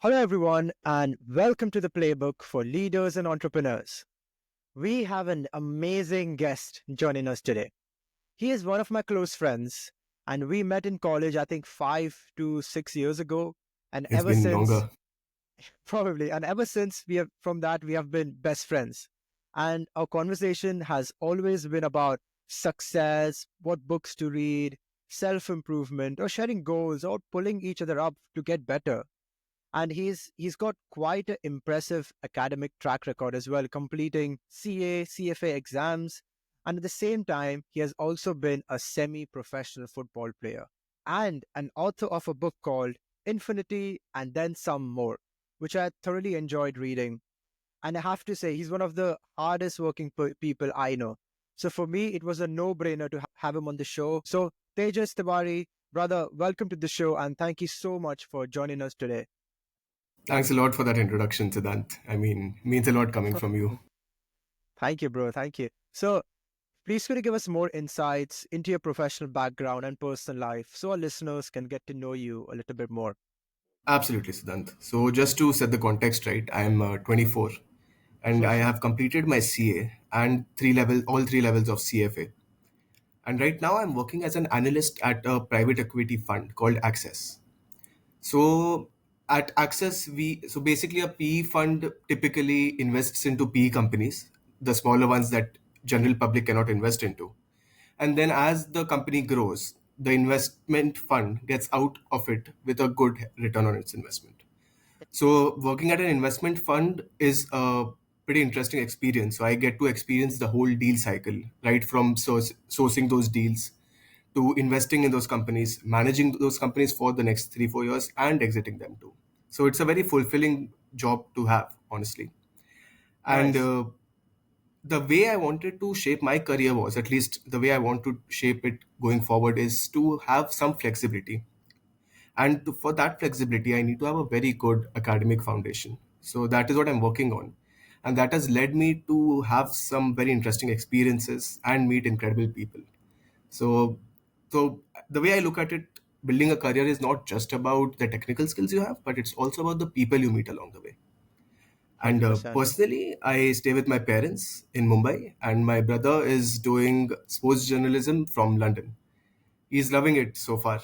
Hello, everyone, and welcome to the Playbook for Leaders and Entrepreneurs. We have an amazing guest joining us today. He is one of my close friends, and we met in college, I think 5 to 6 years ago. And It's been longer. ever since we have been best friends. And our conversation has always been about success, what books to read, self improvement, or sharing goals, or pulling each other up to get better. And he's got quite an impressive academic track record as well, completing CA, CFA exams, and at the same time, he has also been a semi-professional football player and an author of a book called Infinity and Then Some More, which I thoroughly enjoyed reading. And I have to say, he's one of the hardest working people I know. So for me, it was a no-brainer to have him on the show. So Tejas Tiwari, brother, welcome to the show, and thank you so much for joining us today. Thanks a lot for that introduction, Siddhant. Means a lot coming from you. Thank you, bro. Thank you. So, please could you give us more insights into your professional background and personal life so our listeners can get to know you a little bit more? Absolutely, Siddhant. So, just to set the context right, I am 24 and I have completed my CA and all three levels of CFA. And right now, I'm working as an analyst at a private equity fund called Access. So, at Access, basically a PE fund typically invests into PE companies, the smaller ones that general public cannot invest into. And then as the company grows, the investment fund gets out of it with a good return on its investment. So working at an investment fund is a pretty interesting experience. So I get to experience the whole deal cycle, right from sourcing those deals to investing in those companies, managing those companies for the next 3 4 years, and exiting them too. So it's a very fulfilling job to have, honestly. And Nice. the way I wanted to shape my career was, at least the way I want to shape it going forward, is to have some flexibility. And for that flexibility, I need to have a very good academic foundation. So that is what I'm working on. And that has led me to have some very interesting experiences and meet incredible people. So, so the way I look at it, building a career is not just about the technical skills you have, but it's also about the people you meet along the way. And 100%. personally, I stay with my parents in Mumbai, and my brother is doing sports journalism from London. He's loving it so far.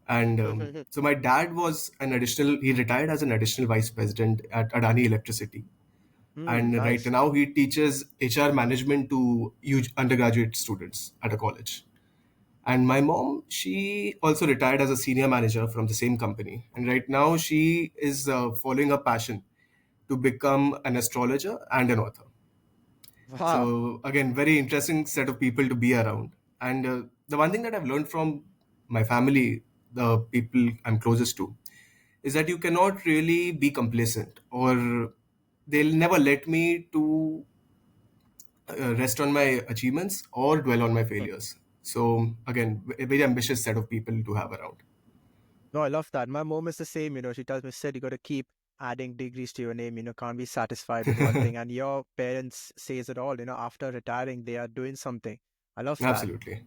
And so my dad was he retired as an additional vice president at Adani Electricity. And right Nice. now he teaches HR management to huge undergraduate students at a college. And my mom, she also retired as a senior manager from the same company. And right now she is following a passion to become an astrologer and an author. Wow. So again, very interesting set of people to be around. And the one thing that I've learned from my family, the people I'm closest to, is that you cannot really be complacent, or they'll never let me to rest on my achievements or dwell on my failures. So again, a very ambitious set of people to have around. No, I love that. My mom is the same. She tells me, Sid, you got to keep adding degrees to your name. Can't be satisfied with one thing. And your parents says it all. After retiring, they are doing something. I love that. Absolutely.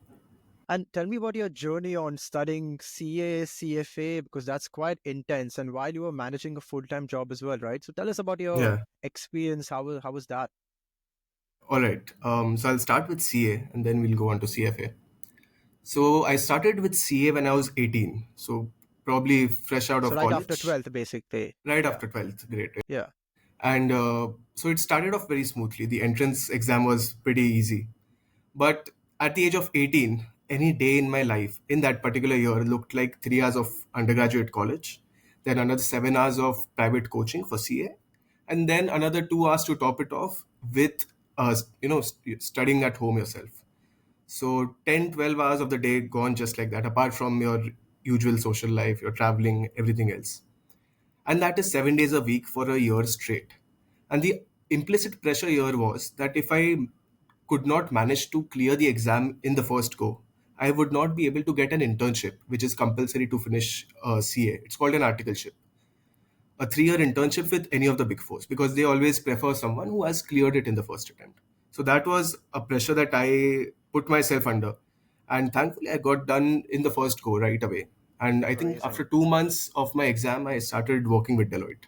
And tell me about your journey on studying CA, CFA, because that's quite intense. And while you were managing a full-time job as well, right? So tell us about your Yeah. experience. How was that? All right. So I'll start with CA and then we'll go on to CFA. So I started with CA when I was 18. So probably fresh out So of right after college, 12th, basically. right Yeah. after 12th grade. Yeah. And so it started off very smoothly. The entrance exam was pretty easy. But at the age of 18, any day in my life in that particular year looked like 3 hours of undergraduate college, then another 7 hours of private coaching for CA, and then another 2 hours to top it off with, studying at home yourself. So 10, 12 hours of the day gone just like that, apart from your usual social life, your traveling, everything else. And that is 7 days a week for a year straight. And the implicit pressure here was that if I could not manage to clear the exam in the first go, I would not be able to get an internship, which is compulsory to finish CA. It's called an articleship, a 3 year internship with any of the big fours, because they always prefer someone who has cleared it in the first attempt. So that was a pressure that I put myself under. And thankfully, I got done in the first go right away. And I think after Amazing. 2 months of my exam, I started working with Deloitte.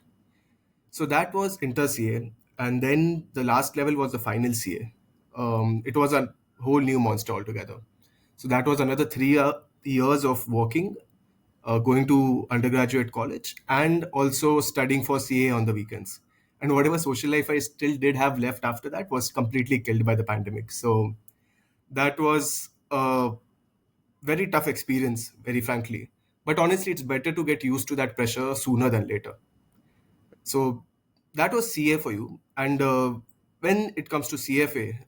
So that was inter CA, and then the last level was the final CA. It was a whole new monster altogether. So that was another 3 years of working, going to undergraduate college, and also studying for CA on the weekends. And whatever social life I still did have left after that was completely killed by the pandemic. So that was a very tough experience, very frankly. But honestly, it's better to get used to that pressure sooner than later. So that was CA for you. And when it comes to CFA,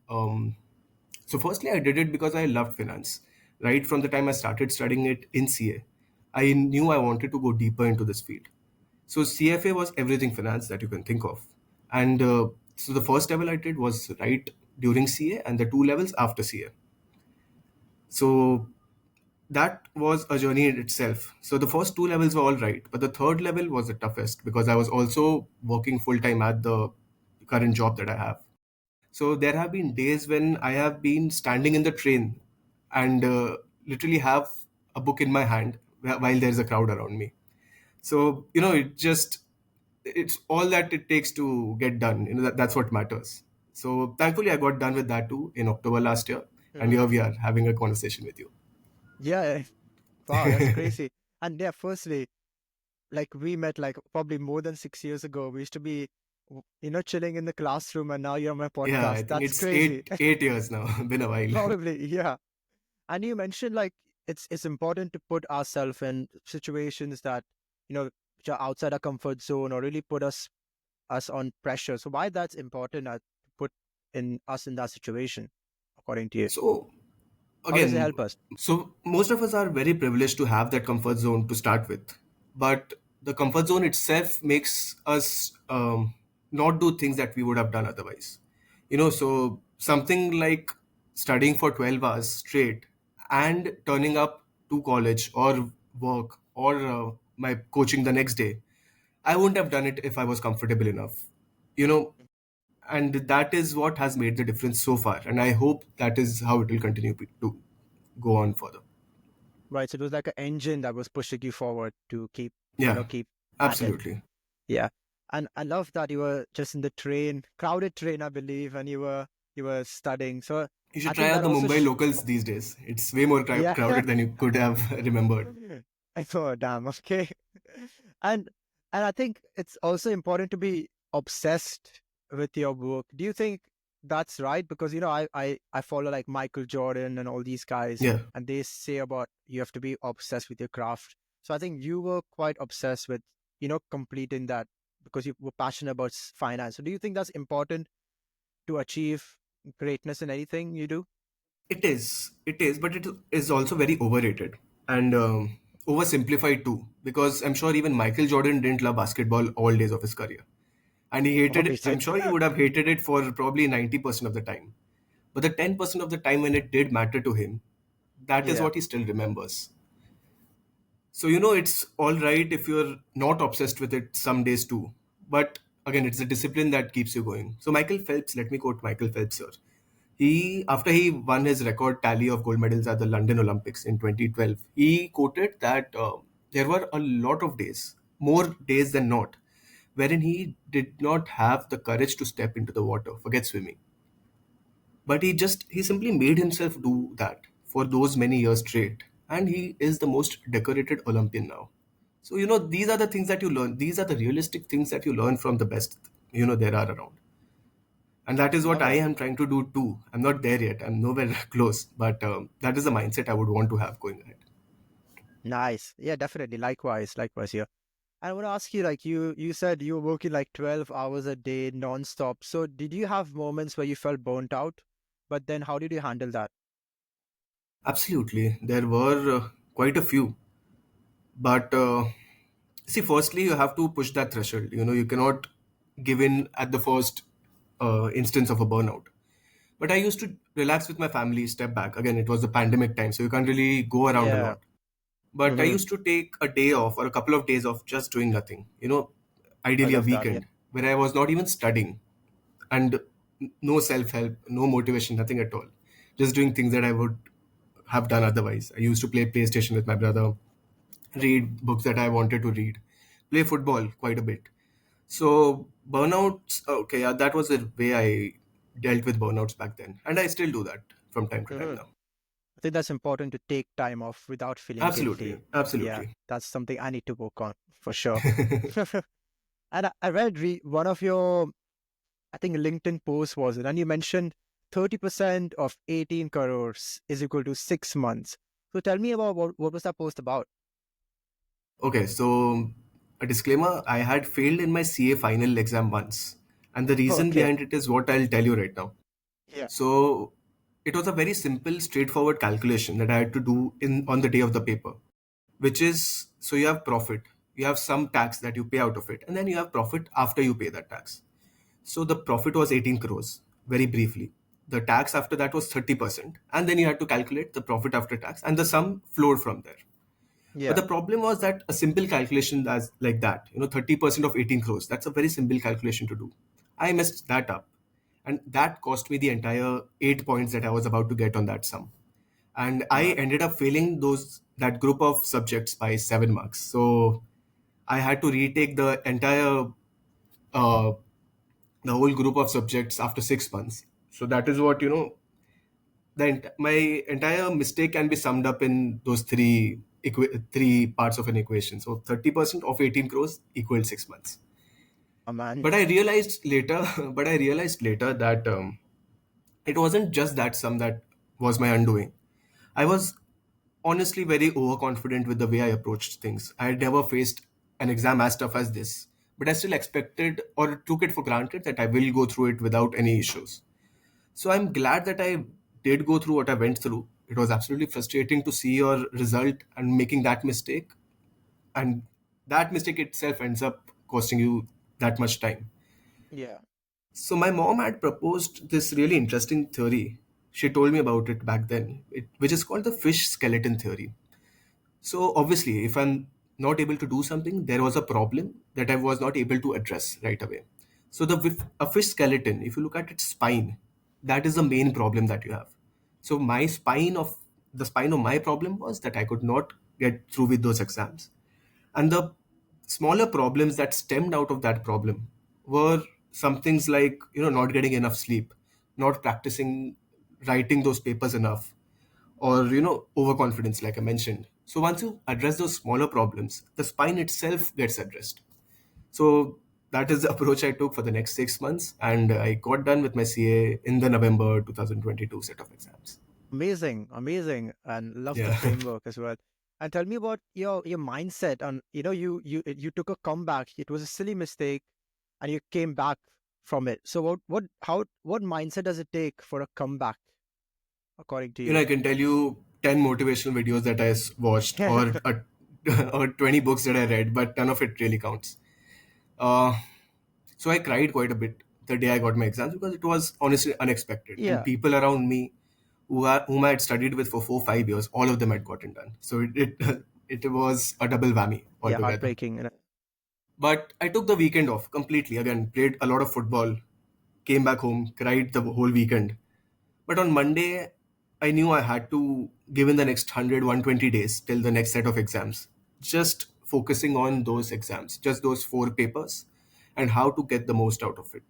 so firstly, I did it because I loved finance. Right from the time I started studying it in CA, I knew I wanted to go deeper into this field. So CFA was everything finance that you can think of. And so the first level I did was right during CA, and the two levels after CA. So that was a journey in itself. So the first two levels were all right, but the third level was the toughest because I was also working full time at the current job that I have. So there have been days when I have been standing in the train and literally have a book in my hand while there's a crowd around me. So it's all that it takes to get done. That's what matters. So thankfully, I got done with that too in October last year, and Hmm. here we are having a conversation with you. Yeah. Wow, that's crazy. And yeah, firstly, like we met like probably more than 6 years ago. We used to be, chilling in the classroom, and now you're on my Yeah, I podcast. think That's it's crazy. eight years now. Been a while. Probably, yeah. And you mentioned like it's important to put ourselves in situations that, which are outside our comfort zone or really put us on pressure. So why that's important to put in us in that situation, according to you? So How does it again, help us? so most of us are very privileged to have that comfort zone to start with, but the comfort zone itself makes us not do things that we would have done otherwise. So something like studying for 12 hours straight and turning up to college or work or my coaching the next day, I wouldn't have done it if I was comfortable enough. You know, and that is what has made the difference so far, and I hope that is how it will continue to go on further. Right. So it was like an engine that was pushing you forward to Yeah, keep at it. absolutely. Yeah. And I love that you were just in the train, crowded train, I believe, and you were studying. So You I should try think out that the also Mumbai locals these days. It's way more yeah. crowded than you could have remembered. I thought, damn, okay. And I think it's also important to be obsessed with your work. Do you think that's right? Because I follow like Michael Jordan and all these guys, Yeah, and they say about you have to be obsessed with your craft. So I think you were quite obsessed with completing that because you were passionate about finance. So do you think that's important to achieve greatness in anything you do? it is. It is, but it is also very overrated and oversimplified too. Because I'm sure even Michael Jordan didn't love basketball all days of his career, and he Oh, hated he it. I'm did. sure he would have hated it for probably 90% of the time. But the 10% of the time when it did matter to him, that is Yeah. what he still remembers. So, it's all right if you're not obsessed with it some days too. But again, it's the discipline that keeps you going. So, Michael Phelps, let me quote Michael Phelps here. After he won his record tally of gold medals at the London Olympics in 2012, he quoted that there were a lot of days, more days than not, wherein he did not have the courage to step into the water, forget swimming. But he simply made himself do that for those many years straight, and he is the most decorated Olympian now. So these are the things that you learn. These are the realistic things that you learn from the best there are around, and that is what Love I it. am trying to do too. I'm not there yet. I'm nowhere close, but that is the mindset I would want to have going ahead. Nice. Yeah, definitely. Likewise. Likewise here. I want to ask you, like you said you were working like 12 hours a day non-stop. So did you have moments where you felt burnt out? But then how did you handle that? Absolutely, there were quite a few, but see, firstly, you have to push that threshold. You cannot give in at the first instance of a burnout. But I used to relax with my family, step back. Again, it was the pandemic time, so you can't really go around a Yeah. lot. But I Mm-hmm. used to take a day off or a couple of days off just doing nothing. I Ideally a love that. Yeah. weekend where I was not even studying, and no self help, no motivation, nothing at all. Just doing things that I would have done otherwise. I used to play PlayStation with my brother, read books that I wanted to read, play football quite a bit. So burnouts, okay, yeah, that was the way I dealt with burnouts back then, and I still do that from time to time Good. now. I think that's important to take time off without feeling guilty. Absolutely, Yeah, absolutely. that's something I need to work on for sure. And I read one of your, I think, LinkedIn posts was it, and you mentioned 30% of 18 crores is equal to 6 months. So tell me about what was that post about? Okay, so a disclaimer: I had failed in my CA final exam once, and the reason Okay. behind it is what I'll tell you right now. Yeah. So it was a very simple, straightforward calculation that I had to do in on the day of the paper, which is, so you have profit, you have some tax that you pay out of it, and then you have profit after you pay that tax. So the profit was 18 crores, very briefly. The tax after that was 30%, and then you had to calculate the profit after tax, and the sum flowed from there. But Yeah. the problem was that a simple calculation as like that, 30% of 18 crores, that's a very simple calculation to do. I messed that up. And that cost me the entire 8 points that I was about to get on that sum. And I Man. ended up failing that group of subjects by 7 marks. So I had to retake uh, the whole group of subjects after 6 months. So that is what, my entire mistake can be summed up in those three parts of an equation. So 30% of 18 crores equals 6 months. Oh, man. But I realized later, that it wasn't just that sum that was my undoing. I was honestly very overconfident with the way I approached things. I had never faced an exam as tough as this, but I still expected or took it for granted that I will go through it without any issues. So I'm glad that I did go through what I went through. It was absolutely frustrating to see your result and making that mistake. And that mistake itself ends up costing you that much time. Yeah. So my mom had proposed this really interesting theory. She told me about it back then, which is called the fish skeleton theory. So obviously, if I'm not able to do something, there was a problem that I was not able to address right away. So a fish skeleton, if you look at its spine, that is the main problem that you have. So the spine of my problem was that I could not get through with those exams. And the smaller problems that stemmed out of that problem were some things like, not getting enough sleep, not practicing writing those papers enough, or overconfidence, like I mentioned. So once you address those smaller problems, the spine itself gets addressed. So that is the approach I took for the next 6 months, and I got done with my CA in the November 2022 set of exams. Amazing, amazing, and love the Yeah. framework as well. And tell me about your mindset. On you took a comeback. It was a silly mistake, and you came back from it. So what mindset does it take for a comeback, according to I you? can tell you 10 motivational videos that watched, or 20 books that I read, but none of it really counts. uh, So I cried quite a bit the day I got my exams because it was honestly unexpected. And Yeah, people around me whom I had studied with for 4 5 years, all of them had gotten done. So it was a double whammy yeah, altogether. heartbreaking. But I took the weekend off completely. Again, played a lot of football, came back home, cried the whole weekend. But on Monday, I knew I had to give in the next 100 120 days till the next set of exams. Just focusing on those exams, just those four papers, and how to get the most out of it.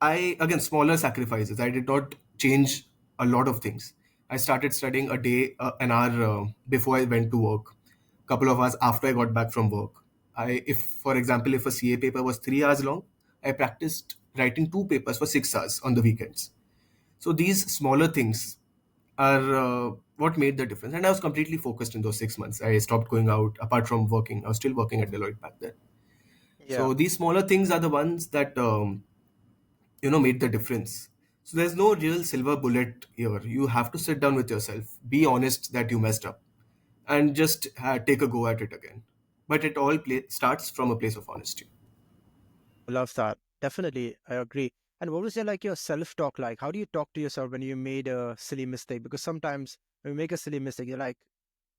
Again, smaller sacrifices. I did not change a lot of things. I started studying an hour before I went to work, couple of hours after I got back from work. For example, if a CA paper was 3 hours long, I practiced writing two papers for 6 hours on the weekends. So these smaller things are what made the difference. And I was completely focused in those 6 months. I stopped going out. Apart from working, I was still working at Deloitte back then. Yeah, So these smaller things are the ones that made the difference. So there's no real silver bullet here. You have to sit down with yourself, be honest that you messed up, and just take a go at it again. But it all starts from a place of honesty. love that. Definitely, I agree. And what was your self-talk like? How do you talk to yourself when you made a silly mistake? Because sometimes when you make a silly mistake, you're like,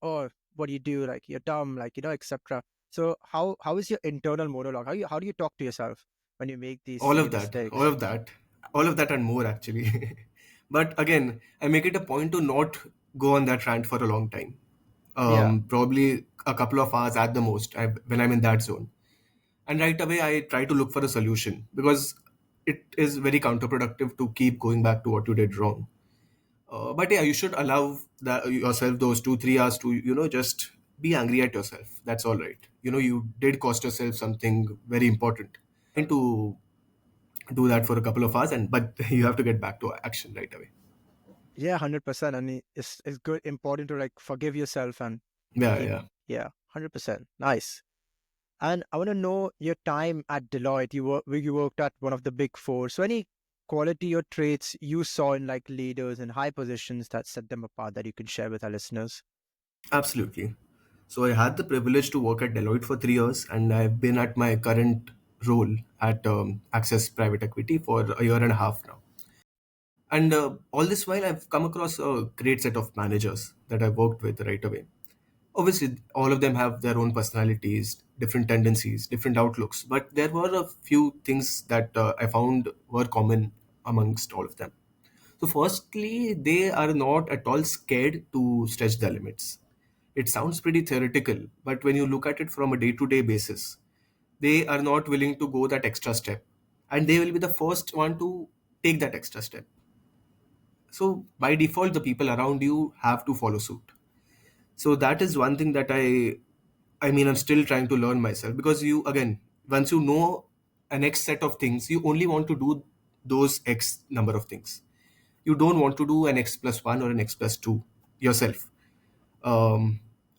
oh, what do you do? Like you're dumb, etc. So how is your internal monologue? How do you talk to yourself when you make these All silly of that, all mistakes? of that, all of that and more actually. But again, I make it a point to not go on that rant for a long time. Yeah, Probably a couple of hours at the most when I'm in that zone. And right away I try to look for a solution, because it is very counterproductive to keep going back to what you did wrong. But yeah, you should allow yourself those 2 3 hours to just be angry at yourself. That's all right. You did cost yourself something very important. To do that for a couple of hours, and but you have to get back to action right away. Yeah, 100%. I mean, it's good, important to like forgive yourself and Yeah, keep. yeah. Yeah, 100%. Nice. And I want to know your time at Deloitte. You worked at one of the big four. So any quality or traits you saw in like leaders in high positions that set them apart that you can share with our listeners? Absolutely. So I had the privilege to work at Deloitte for 3 years, and I've been at my current role at Access Private Equity for a year and a half now. And all this while, I've come across a great set of managers that I've worked with right away. Obviously, all of them have their own personalities, different tendencies, different outlooks, but there were a few things that I found were common amongst all of them. So, firstly, they are not at all scared to stretch their limits. It sounds pretty theoretical, but when you look at it from a day to day basis, they are not willing to go that extra step. And they will be the first one to take that extra step. So, by default, the people around you have to follow suit. So, that is one thing that I mean, I'm still trying to learn myself, because you, again, once you know an X set of things, you only want to do those X number of things. You don't want to do an X plus one or an X plus two yourself.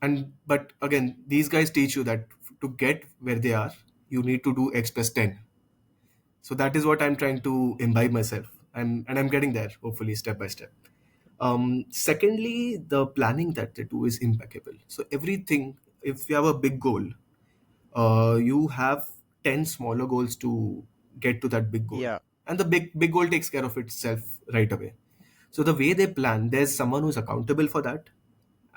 And but again, these guys teach you that to get where they are, you need to do X plus 10. So that is what I'm trying to imbibe myself. I'm getting there, hopefully, step by step. Secondly, the planning that they do is impeccable. So everything, if you have a big goal, you have 10 smaller goals to get to that big goal. Yeah. And the big goal takes care of itself right away. So the way they plan, there's someone who's accountable for that,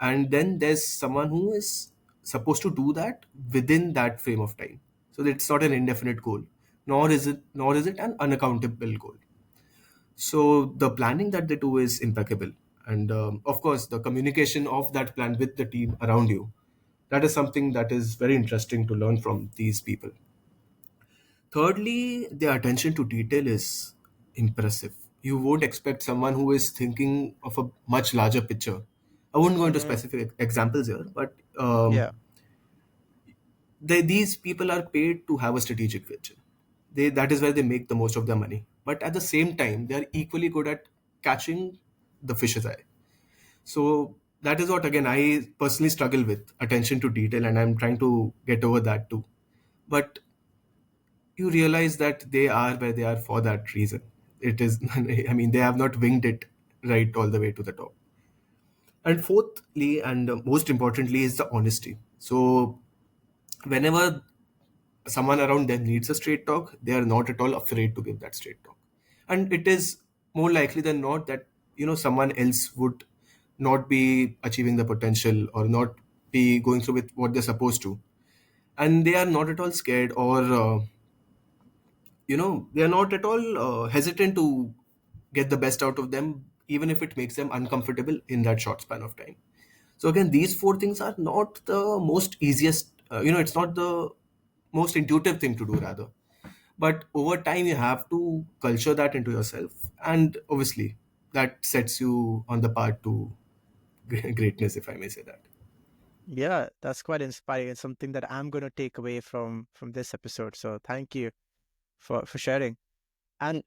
and then there's someone who is supposed to do that within that frame of time. So it's not an indefinite goal, nor is it an unaccountable goal. So the planning that they do is impeccable, and of course the communication of that plan with the team around you, that is something that is very interesting to learn from these people. Thirdly, their attention to detail is impressive. You won't expect someone who is thinking of a much larger picture. I won't go into Mm-hmm. specific examples here, but Yeah. these people are paid to have a strategic vision. That is where they make the most of their money. But at the same time, they are equally good at catching the fish's eye. So that is what, again, I personally struggle with attention to detail, and I'm trying to get over that too. But you realize that they are where they are for that reason. It is, I mean, they have not winged it right all the way to the top. And fourthly, and most importantly, is the honesty. So whenever someone around them needs a straight talk, they are not at all afraid to give that straight talk. And it is more likely than not that someone else would not be achieving the potential, or not be going through with what they're supposed to, and they are not at all scared, or they are not at all hesitant to get the best out of them, even if it makes them uncomfortable in that short span of time. So again, these four things are not the most easiest, it's not the most intuitive thing to do, rather. But over time, you have to culture that into yourself, and obviously that sets you on the path to greatness, if I may say that. Yeah, that's quite inspiring and something that I'm going to take away from this episode. So thank you for sharing. And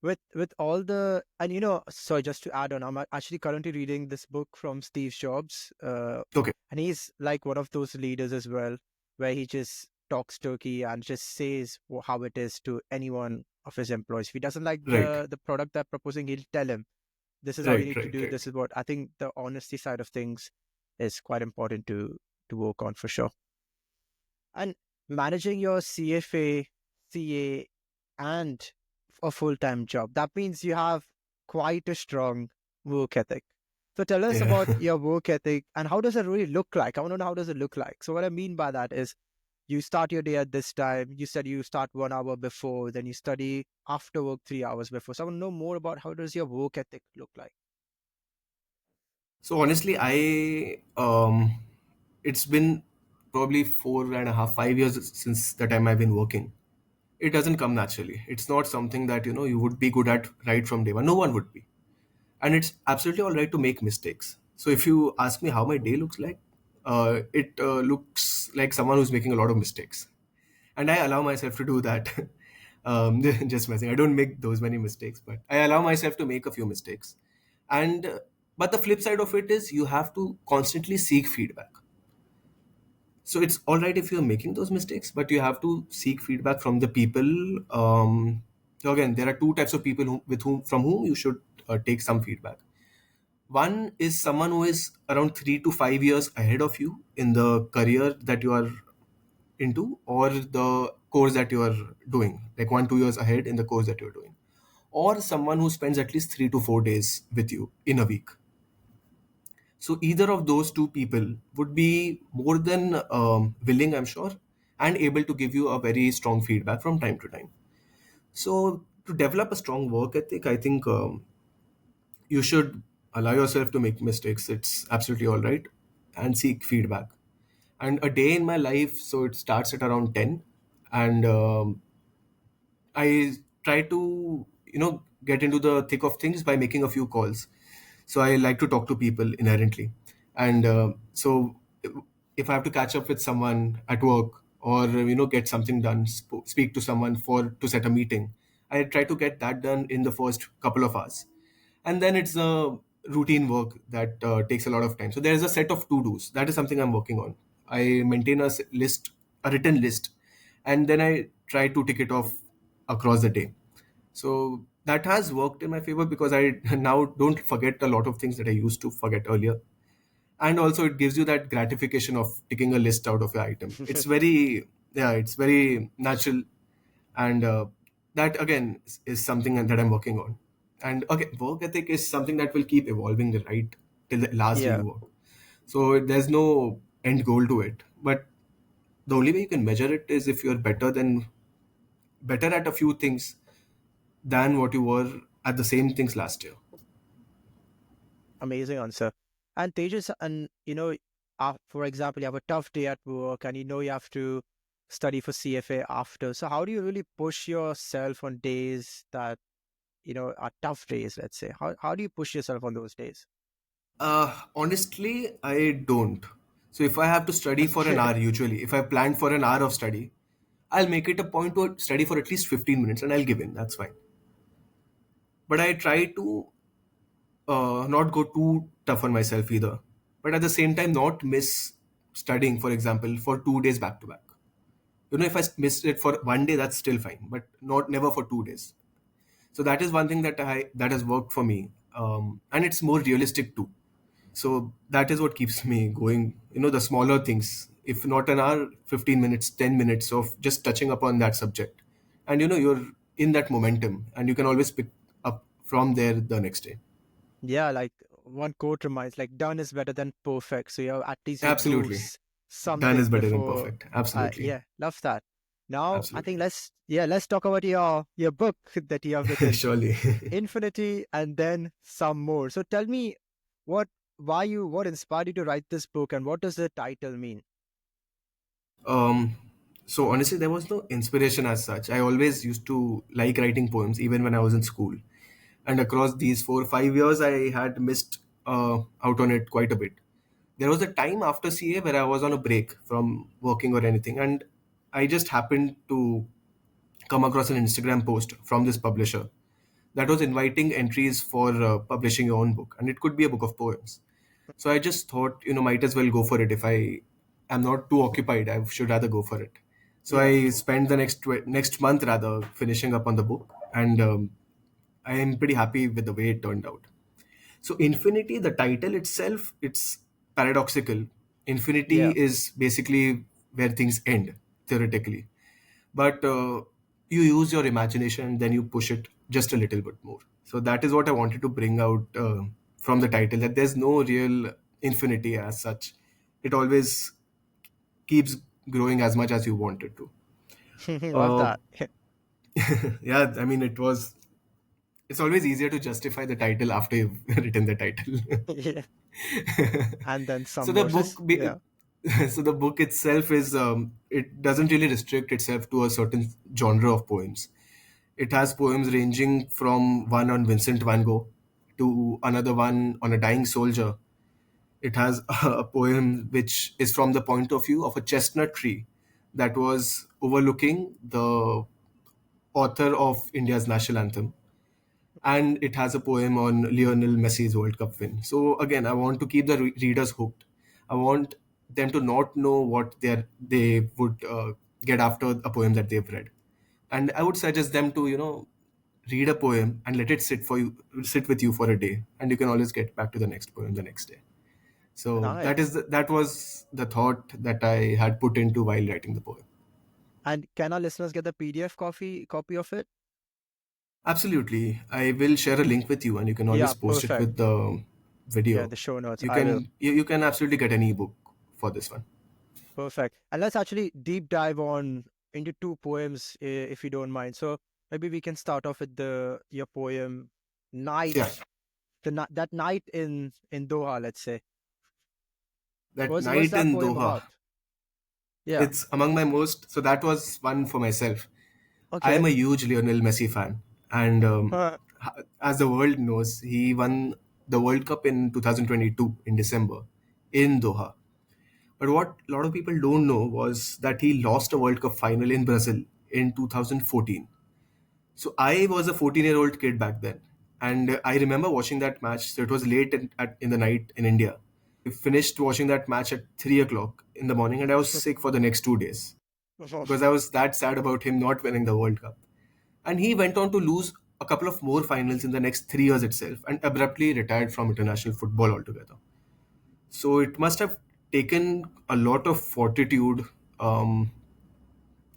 with all the, and so just to add on, I'm actually currently reading this book from Steve Jobs, Okay. and he's like one of those leaders as well, where he just talks turkey and just says how it is to anyone of his employees. If he doesn't like Right, the product they're proposing, he'll tell him this is how you right, need to right, do. right. This is what I think. The honesty side of things is quite important to work on for sure. And managing your CFA, CA, and a full time job, that means you have quite a strong work ethic. So tell us Yeah. about your work ethic and how does it really look like? I want to know how does it look like. So what I mean by that is you start your day at this time. You said you start 1 hour before, then you study after work 3 hours before. So I want to know more about how does your work ethic look like. So honestly, I it's been probably 4.5, 5 years since the time I've been working. It doesn't come naturally. It's not something that you would be good at right from day one. No one would be, and it's absolutely all right to make mistakes. So if you ask me how my day looks like, it looks like someone who's making a lot of mistakes, and I allow myself to do that. Just messing. I don't make those many mistakes, but I allow myself to make a few mistakes. And but the flip side of it is you have to constantly seek feedback. So it's all right if you're making those mistakes, but you have to seek feedback from the people. So again, there are two types of people with whom from whom you should take some feedback. One is someone who is around 3 to 5 years ahead of you in the career that you are into, or the course that you are doing, like 1 2 years ahead in the course that you're doing, or someone who spends at least 3 to 4 days with you in a week. So either of those two people would be more than willing, I'm sure, and able to give you a very strong feedback from time to time. So to develop a strong work ethic, I think you should allow yourself to make mistakes. It's absolutely all right, and seek feedback. And a day in my life, so it starts at around 10, and I try to, get into the thick of things by making a few calls. So I like to talk to people inherently, and so if I have to catch up with someone at work, or get something done, speak to someone for to set a meeting, I try to get that done in the first couple of hours, and then it's a routine work that takes a lot of time. So there is a set of to dos. That is something I'm working on. I maintain list, a written list, and then I try to tick it off across the day. So that has worked in my favor because I now don't forget a lot of things that I used to forget earlier. And also it gives you that gratification of ticking a list out of your item. It's very, yeah, it's very natural. And that again is something that I'm working on. And okay, work ethic is something that will keep evolving, right, till the last day Yeah, you work. So there's no end goal to it. But the only way you can measure it is if you're better at a few things than what you were at the same things last year. amazing answer. And Tejas, and for example, you have a tough day at work, and you have to study for CFA after. So how do you really push yourself on days that are tough days? Let's say, how do you push yourself on those days? Honestly, I don't. So if I have to study for an hour, usually, if I planned for an hour of study, I'll make it a point to study for at least 15 minutes and I'll give in. That's fine. But I try to not go too tough on myself either. But at the same time, not miss studying, for example, for 2 days back to back. If I missed it for one day, that's still fine, but not never for 2 days. So that is one thing that has worked for me, and it's more realistic too. So that is what keeps me going. The smaller things, if not an hour, 15 minutes, 10 minutes of just touching upon that subject, and you're in that momentum, and you can always pick up from there the next day. Yeah, like one quote reminds, like done is better than perfect. So at least you do Absolutely, done is something better than before. perfect. Absolutely, Yeah, love that. Now I think absolutely. let's talk about your book that you have written, Surely. Infinity, and then some more. So tell me, what what inspired you to write this book, and what does the title mean? Um, so honestly, there was no inspiration as such. I always used to like writing poems, even when I was in school. And across these 4 or 5 years, I had missed out on it quite a bit. There was a time after CA where I was on a break from working or anything, and I just happened to come across an Instagram post from this publisher that was inviting entries for publishing your own book, and it could be a book of poems. So I just thought, might as well go for it. If I am not too occupied, I should rather go for it. So Yeah. I spent the next month rather finishing up on the book, and I am pretty happy with the way it turned out. So infinity, the title itself, it's paradoxical. Infinity Yeah. is basically where things end theoretically, but you use your imagination and then you push it just a little bit more. So that is what I wanted to bring out from the title, that there's no real infinity as such. It always keeps growing as much as you want it to. Love uh, that. yeah, I mean, it's always easier to justify the title after you've written the title. Yeah. And then So some the more. So book yeah. So the book itself is it doesn't really restrict itself to a certain genre of poems. It has poems ranging from one on Vincent van Gogh to another one on a dying soldier. It has a poem which is from the point of view of a chestnut tree that was overlooking the author of India's national anthem. And it has a poem on Lionel Messi's World Cup win. So again, I want to keep the readers hooked. I want them to not know what they would get after a poem that they've read, and I would suggest them to read a poem and let it sit with you for a day, and you can always get back to the next poem the next day. So Nice. that was the thought that I had put into while writing the poem. And can our listeners get the PDF copy of it? Absolutely. I will share a link with you and you can Yeah, always post it perfect. with the Yeah, video. the show notes. You I will. can you can absolutely get an ebook for this one. Perfect. And let's actually deep dive on into two poems, if you don't mind. So maybe we can start off with the your poem, Yeah. Night. That night in Doha, let's say. That What's night that in poem Doha. about? Yeah. It's among my most, so that was one for myself. I am Okay. a huge Lionel Messi fan, and as the world knows, he won the World Cup in 2022 in December in Doha. But what a lot of people don't know was that he lost a World Cup final in Brazil in 2014. So I was a 14-year-old kid back then, and I remember watching that match. So it was late in the night in India. I finished watching that match at 3 o'clock in the morning, and I was sick for the next 2 days because I was that sad about him not winning the World Cup. And he went on to lose a couple of more finals in the next 3 years itself and abruptly retired from international football altogether. So it must have taken a lot of fortitude, um,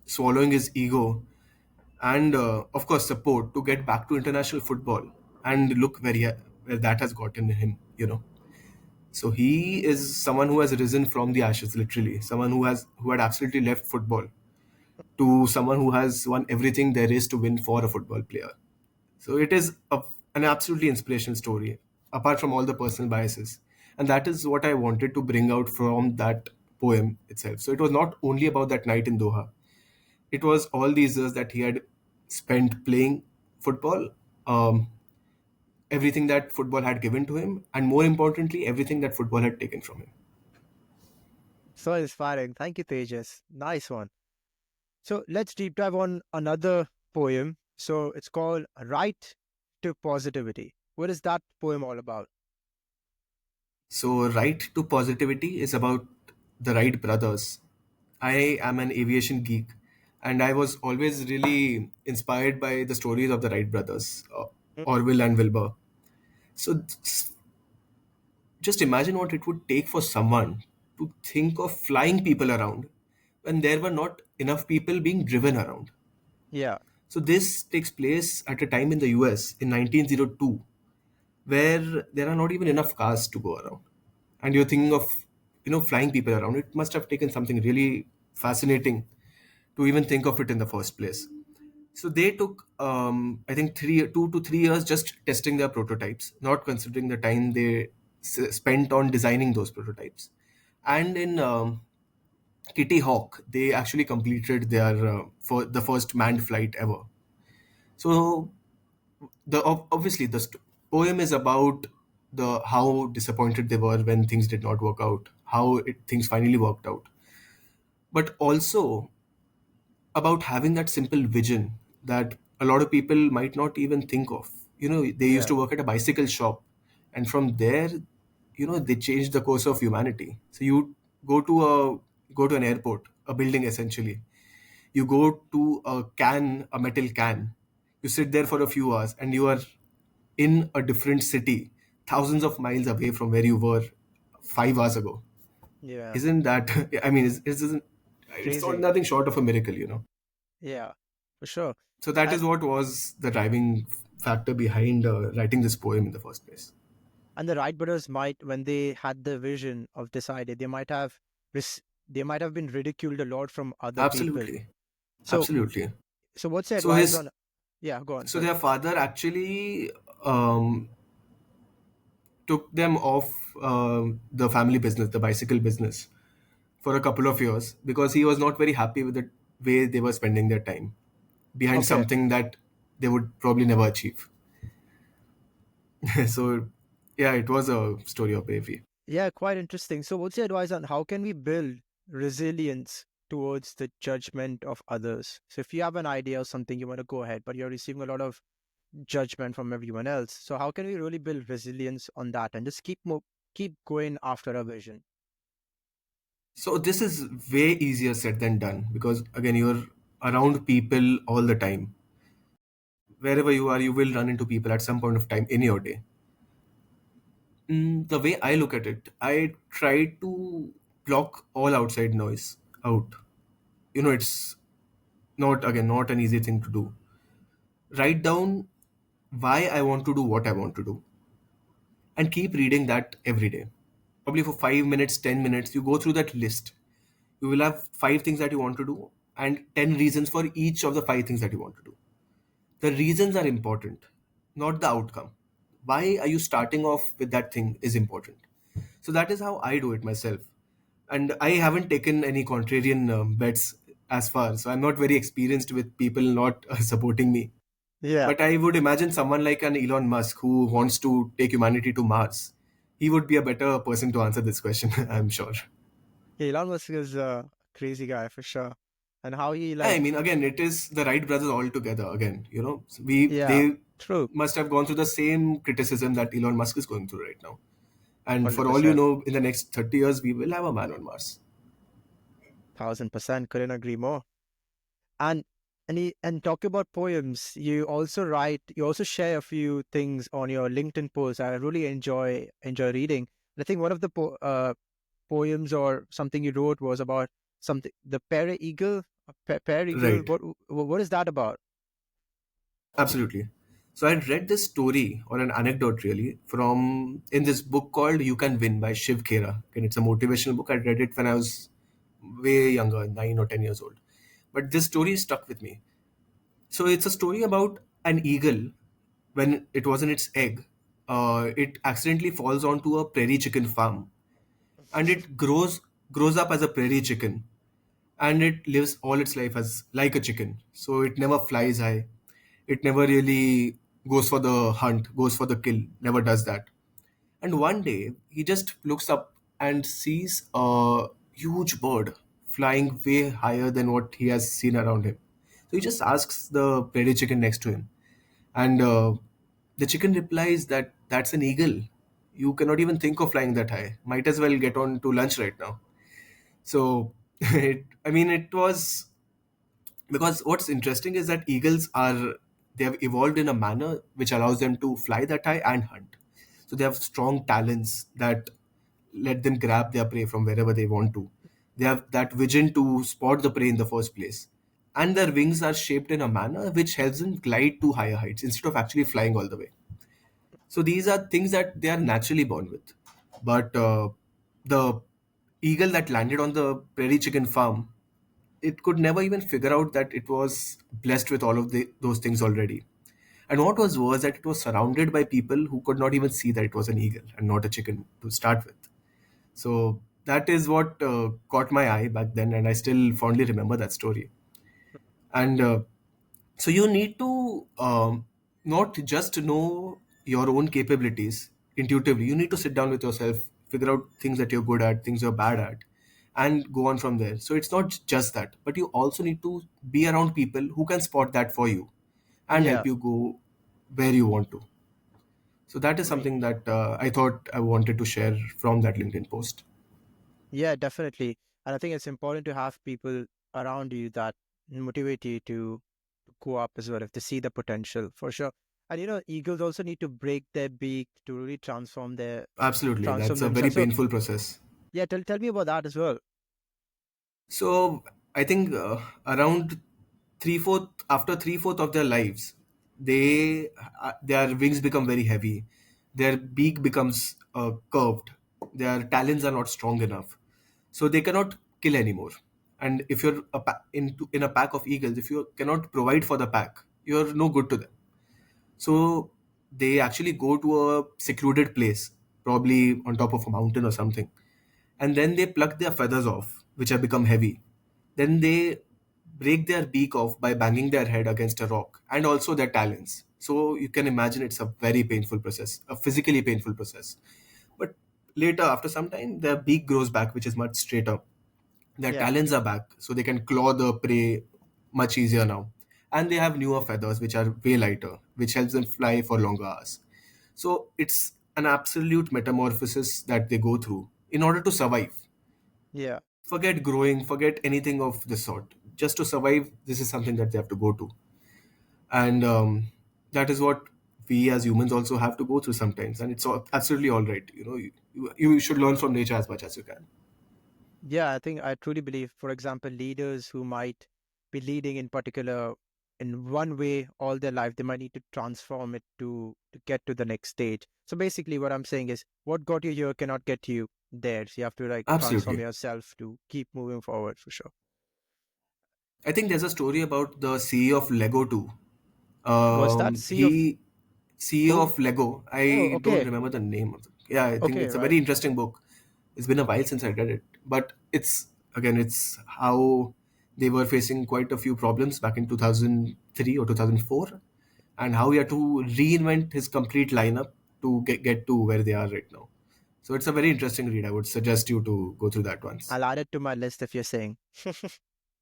swallowing his ego, and of course support to get back to international football. And look where that has gotten him. So he is someone who has risen from the ashes, literally. Someone who had absolutely left football to someone who has won everything there is to win for a football player. So it is an absolutely inspirational story, apart from all the personal biases. And that is what I wanted to bring out from that poem itself. So it was not only about that night in Doha, it was all these years that he had spent playing football, um, everything that football had given to him, and more importantly, everything that football had taken from him. So inspiring. Thank you, Tejas. Nice one. So let's deep dive on another poem. So it's called Right to Positivity. What is that poem all about? So, Right to Positivity is about the Wright brothers. I am an aviation geek, and I was always really inspired by the stories of the Wright brothers, Orville and Wilbur. So, just imagine what it would take for someone to think of flying people around when there were not enough people being driven around. Yeah. So, this takes place at a time in the US in 1902 where there are not even enough cars to go around, and you're thinking of flying people around. It must have taken something really fascinating to even think of it in the first place. So they took I think 2 to 3 years just testing their prototypes, not considering the time they spent on designing those prototypes. And in Kitty Hawk they actually completed their for the first manned flight ever. So obviously poem is about the how disappointed they were when things did not work out, how things finally worked out, but also about having that simple vision that a lot of people might not even think of. They used Yeah. to work at a bicycle shop, and from there, they changed the course of humanity. So you go to an airport, a building essentially. You go to a metal can. You sit there for a few hours, and you are in a different city, thousands of miles away from where you were 5 hours ago. Yeah. Isn't that? I mean, it's not Crazy. nothing short of a miracle. Yeah. For sure. So that is And what was the driving factor behind writing this poem in the first place. and the Wright brothers might, when they had the vision of decided, they might have been ridiculed a lot from other people. Absolutely, So absolutely. what's the So advice his on? Yeah, go on. so Sorry. their father actually took them off the family business, the bicycle business, for a couple of years because he was not very happy with the way they were spending their time behind Okay. something that they would probably never achieve. So, yeah, it was a story of bravery. Yeah, quite interesting. So, what's your advice on how can we build resilience towards the judgment of others? So, if you have an idea or something, you want to go ahead, but you're receiving a lot of judgment from everyone else. So, how can we really build resilience on that and just keep going after a vision? So, this is way easier said than done because, again, you're around people all the time. Wherever you are, you will run into people at some point of time in your day. The way I look at it, I try to block all outside noise out. It's not an easy thing to do. Write down why I want to do what I want to do and keep reading that every day. Probably for 5 minutes, 10 minutes, you go through that list. You will have five things that you want to do and 10 reasons for each of the five things that you want to do. The reasons are important, not the outcome. Why are you starting off with that thing is important. So that is how I do it myself. And I haven't taken any contrarian bets as far. So I'm not very experienced with people not supporting me. Yeah. But I would imagine someone like an Elon Musk who wants to take humanity to Mars. He would be a better person to answer this question, I'm sure. Yeah, Elon Musk is a crazy guy for sure. And how he I like, mean, again, it is the Wright brothers all together. Again, we yeah, they true, must have gone through the same criticism that Elon Musk is going through right now. And for all you 100%, know, in the next 30 years, we will have a man on Mars. 1000%, couldn't agree more. And and talking about poems, you also share a few things on your LinkedIn post. I really enjoy reading. I think one of the poems or something you wrote was about something the Prairie Eagle. Prairie Eagle. Right. What is that about? Absolutely. So I read this story or an anecdote really from in this book called You Can Win by Shiv Khera. And it's a motivational book. I read it when I was way younger, 9 or 10 years old. But this story stuck with me. So it's a story about an eagle when it was in its egg. It accidentally falls onto a prairie chicken farm and it grows up as a prairie chicken and it lives all its life as like a chicken. So it never flies high. It never really goes for the hunt, goes for the kill, never does that. And one day he just looks up and sees a huge bird flying way higher than what he has seen around him. So he just asks the prairie chicken next to him. And the chicken replies that that's an eagle. You cannot even think of flying that high. Might as well get on to lunch right now. So, it was because what's interesting is that eagles are they have evolved in a manner which allows them to fly that high and hunt. So they have strong talents that let them grab their prey from wherever they want to. They have that vision to spot the prey in the first place. And their wings are shaped in a manner which helps them glide to higher heights instead of actually flying all the way. So these are things that they are naturally born with. But the eagle that landed on the prairie chicken farm, it could never even figure out that it was blessed with all of those things already. And what was worse, that it was surrounded by people who could not even see that it was an eagle and not a chicken to start with. So that is what caught my eye back then, and I still fondly remember that story. And so you need to not just know your own capabilities intuitively. You need to sit down with yourself, figure out things that you're good at, things you're bad at, and go on from there. So it's not just that, but you also need to be around people who can spot that for you and help Yeah, you go where you want to. So that is right. something that I thought I wanted to share from that LinkedIn post. Yeah, definitely. And I think it's important to have people around you that motivate you to go up as well if they see the potential for sure. And eagles also need to break their beak to really Absolutely, transform that's a very themselves. So painful process. yeah, tell me about that as well. So I think around three fourth of their lives, their wings become very heavy, their beak becomes curved, their talons are not strong enough, so they cannot kill anymore. And if you're in a pack of eagles, if you cannot provide for the pack, you're no good to them. So they actually go to a secluded place, probably on top of a mountain or something, and then they pluck their feathers off which have become heavy. Then they break their beak off by banging their head against a rock, and also their talons. So you can imagine it's a very painful process, a physically painful process. But later, after some time, their beak grows back, which is much straighter. Their Yeah. talons are back, so they can claw the prey much easier now. And they have newer feathers, which are way lighter, which helps them fly for longer hours. So it's an absolute metamorphosis that they go through in order to survive. Yeah. Forget growing, forget anything of this sort. Just to survive, this is something that they have to go to. And that is what we as humans also have to go through sometimes. And it's absolutely all right. You should learn from nature as much as you can. Yeah, I think I truly believe, for example, leaders who might be leading in particular in one way all their life, they might need to transform it to get to the next stage. So basically what I'm saying is what got you here cannot get you there. So you have to like transform Absolutely. yourself to keep moving forward for sure. I think there's a story about the CEO of Lego too. Was that sea of He CEO who? of Lego. Oh, I don't okay. remember the name of it. Yeah, I think Okay, it's a right. very interesting book. It's been a while since I read it, but it's how they were facing quite a few problems back in 2003 or 2004, and how he had to reinvent his complete lineup to get to where they are right now. So it's a very interesting read. I would suggest you to go through that once. I'll add it to my list if you're saying.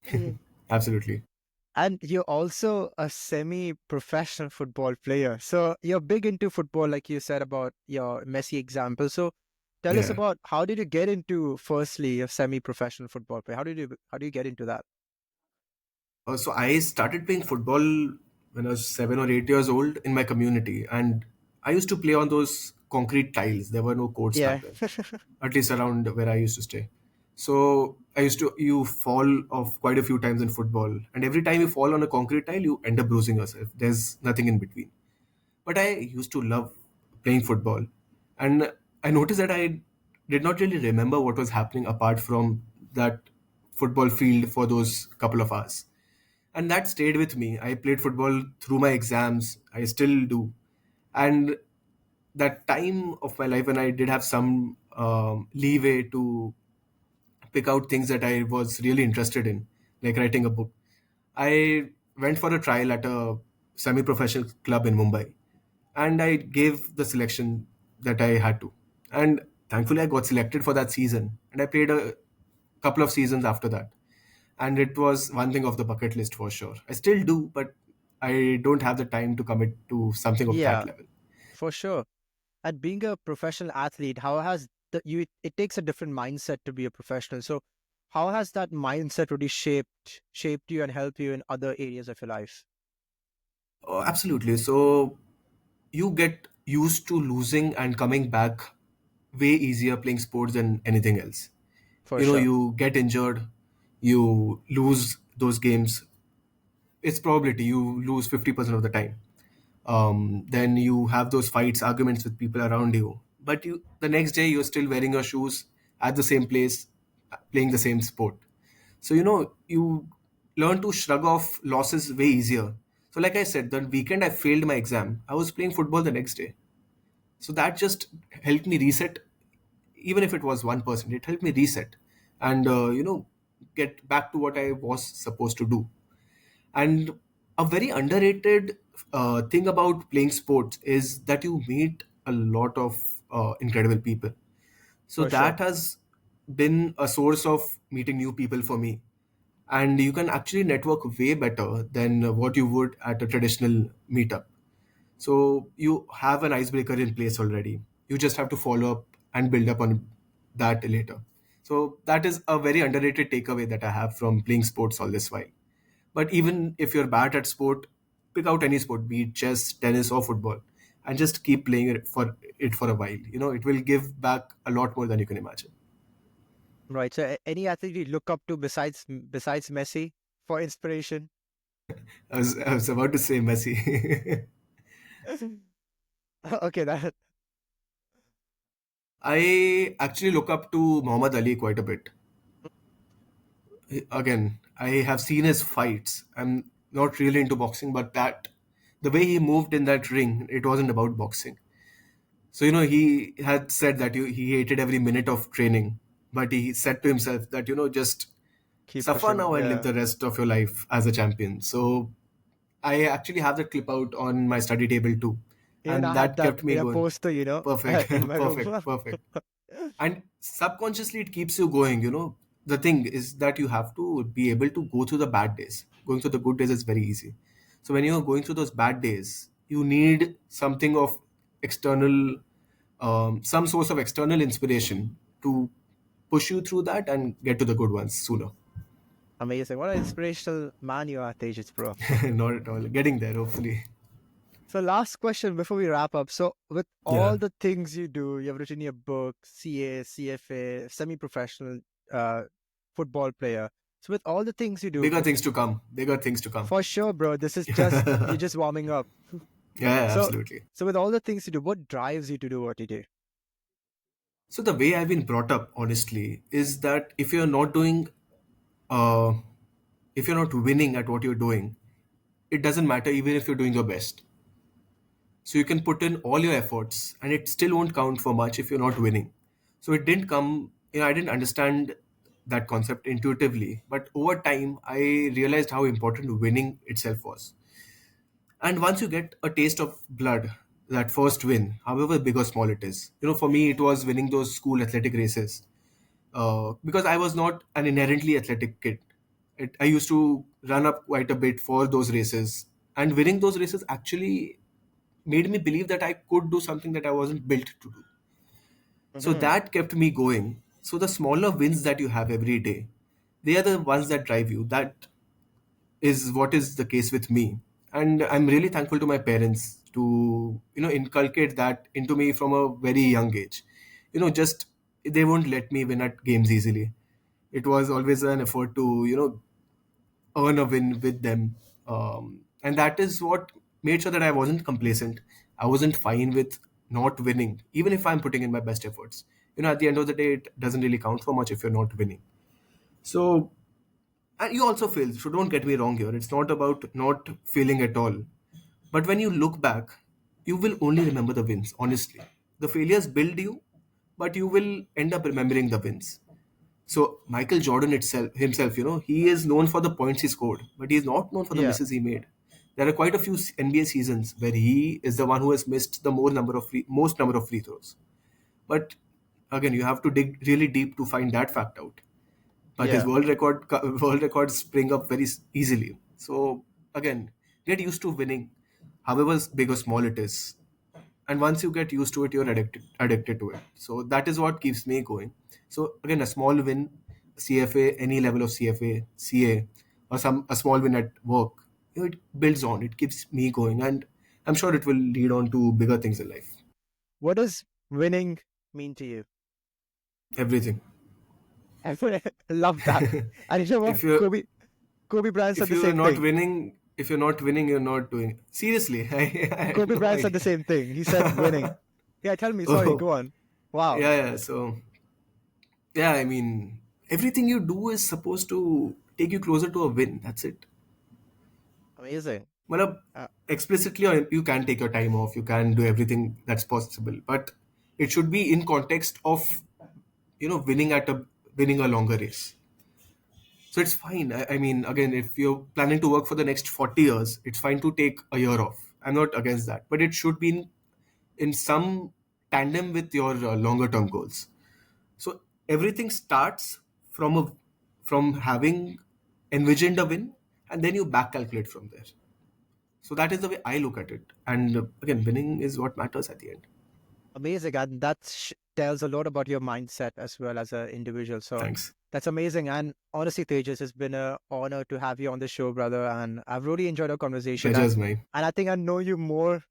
Mm. Absolutely. And you're also a semi-professional football player. So you're big into football, like you said about your Messi example. So tell us Yeah. about how did you get into firstly a semi-professional football player? How do you get into that? So I started playing football when I was 7 or 8 years old in my community, and I used to play on those concrete tiles. There were no courts Yeah. back then, at least around where I used to stay. So I used to you fall off quite a few times in football, and every time you fall on a concrete tile, you end up bruising yourself. There's nothing in between. But I used to love playing football, and I noticed that I did not really remember what was happening apart from that football field for those couple of hours, and that stayed with me. I played football through my exams. I still do, and that time of my life when I did have some leeway to pick out things that I was really interested in, like writing a book. I went for a trial at a semi-professional club in Mumbai, and I gave the selection that I had to. And thankfully, I got selected for that season, and I played a couple of seasons after that. And it was one thing of the bucket list for sure. I still do, but I don't have the time to commit to something of that Yeah, level. for sure. And being a professional athlete, how has it takes a different mindset to be a professional. So how has that mindset really shaped you and helped you in other areas of your life? Oh, absolutely. So you get used to losing and coming back way easier playing sports than anything else. For sure. You get injured, you lose those games. It's probability you lose 50% of the time. Then you have those fights, arguments with people around you. But the next day, you're still wearing your shoes at the same place, playing the same sport. So, you learn to shrug off losses way easier. So, like I said, the weekend I failed my exam, I was playing football the next day. So that just helped me reset. Even if it was 1%, it helped me reset and get back to what I was supposed to do. And a very underrated thing about playing sports is that you meet a lot of incredible people. So For sure. that has been a source of meeting new people for me. And you can actually network way better than what you would at a traditional meetup. So you have an icebreaker in place already. You just have to follow up and build up on that later. So that is a very underrated takeaway that I have from playing sports all this while. But even if you're bad at sport, pick out any sport, be it chess, tennis, or football, and just keep playing it for a while. It will give back a lot more than you can imagine. Right. So any athlete you look up to besides Messi for inspiration? I was about to say Messi. Okay, that I actually look up to Muhammad Ali quite a bit. Again, I have seen his fights. I'm not really into boxing, but that the way he moved in that ring, it wasn't about boxing. So he had said that he hated every minute of training. but he said to himself that, just Keep suffer pushing. now and live Yeah. the rest of your life as a champion. So I actually have that clip out on my study table too, Even I and have that that kept me in a going. poster, Perfect, in my room. perfect, perfect. And subconsciously it keeps you going. The thing is that you have to be able to go through the bad days. Going through the good days is very easy. So when you're going through those bad days, you need something of external, some source of external inspiration to push you through that and get to the good ones sooner. Amazing. What an inspirational man you are, Tejas, bro. Not at all, getting there hopefully. So, last question before we wrap up. So, with Yeah, all the things you do, you have written your book, CA, CFA, semi professional uh, football player. So, with all the things you do, bigger things to come, bigger things to come. for sure, bro, this is just, you're Yeah, just warming up. yeah, So, absolutely. so with all the things you do, what drives you to do what you do? So the way I've been brought up, honestly, is that uh, if you're not winning at what you're doing, it doesn't matter even if you're doing your best. So you can put in all your efforts, and it still won't count for much if you're not winning. So it didn't come. I didn't understand that concept intuitively, but over time, I realized how important winning itself was. And once you get a taste of blood, that first win, however big or small it is, for me, it was winning those school athletic races. Because I was not an inherently athletic kid. I used to run up quite a bit for those races, and winning those races actually made me believe that I could do something that I wasn't built to do. So Hmm. that kept me going. So the smaller wins that you have every day, they are the ones that drive you. That is what is the case with me, and I'm really thankful to my parents to inculcate that into me from a very young age. Just they won't let me win at games easily. It was always an effort to earn a win with them, and that is what made sure that I wasn't complacent. I wasn't fine with not winning even if I'm putting in my best efforts. At the end of the day, it doesn't really count for much if you're not winning. So, and you also fail, so don't get me wrong here. It's not about not failing at all. But when you look back, you will only remember the wins, honestly. The failures build you, but you will end up remembering the wins. So Michael Jordan himself, he is known for the points he scored, but he is not known for the Yeah. misses he made. There are quite a few NBA seasons where he is the one who has missed the most number of free throws. But again, you have to dig really deep to find that fact out. But his Yeah. world records spring up very easily. So again, get used to winning, however big or small it is. And once you get used to it, you're addicted to it. So that is what keeps me going. So again, a small win, CFA, any level of CFA, CA, or a small win at work, it builds on. It keeps me going, and I'm sure it will lead on to bigger things in life. What does winning mean to you? Everything. I love that. And you know what? if you Kobe Bryant said if the you're same not thing. winning, you're not doing it. Seriously, I had Kobe no Bryant said the idea. same thing. He said winning. Yeah, tell me. Sorry, Oh, go on. Wow. yeah, yeah. So yeah, I mean, everything you do is supposed to take you closer to a win. That's it. Amazing. Well, Uh, explicitly, you can take your time off. You can do everything that's possible, but it should be in context of winning a longer race. So it's fine. I mean, again, if you're planning to work for the next 40 years, it's fine to take a year off. I'm not against that, but it should be in some tandem with your longer term goals. So everything starts from having envisioned a win, and then you back calculate from there. So that is the way I look at it. And again, winning is what matters at the end. Amazing. And that tells a lot about your mindset as well as an individual. So Thanks. that's amazing. And honestly, Tejas, it's been an honor to have you on the show, brother. And I've really enjoyed our conversation. Pleasure is mine. And I think I know you more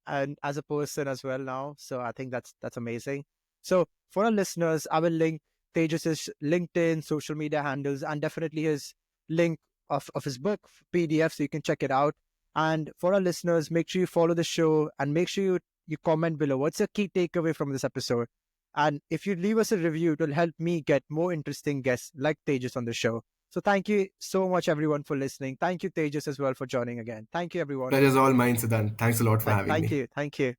and as a person as well now. So I think that's amazing. So for our listeners, I will link Tejas's LinkedIn, social media handles, and definitely his link of his book PDF, so you can check it out. And for our listeners, make sure you follow the show and make sure you comment below. What's your key takeaway from this episode? And if you leave us a review, it will help me get more interesting guests like Tejas on the show. So thank you so much, everyone, for listening. Thank you, Tejas, as well, for joining again. Thank you, everyone. Pleasure is all mine, Siddhant. Thanks a lot for having Thank me. you. Thank you.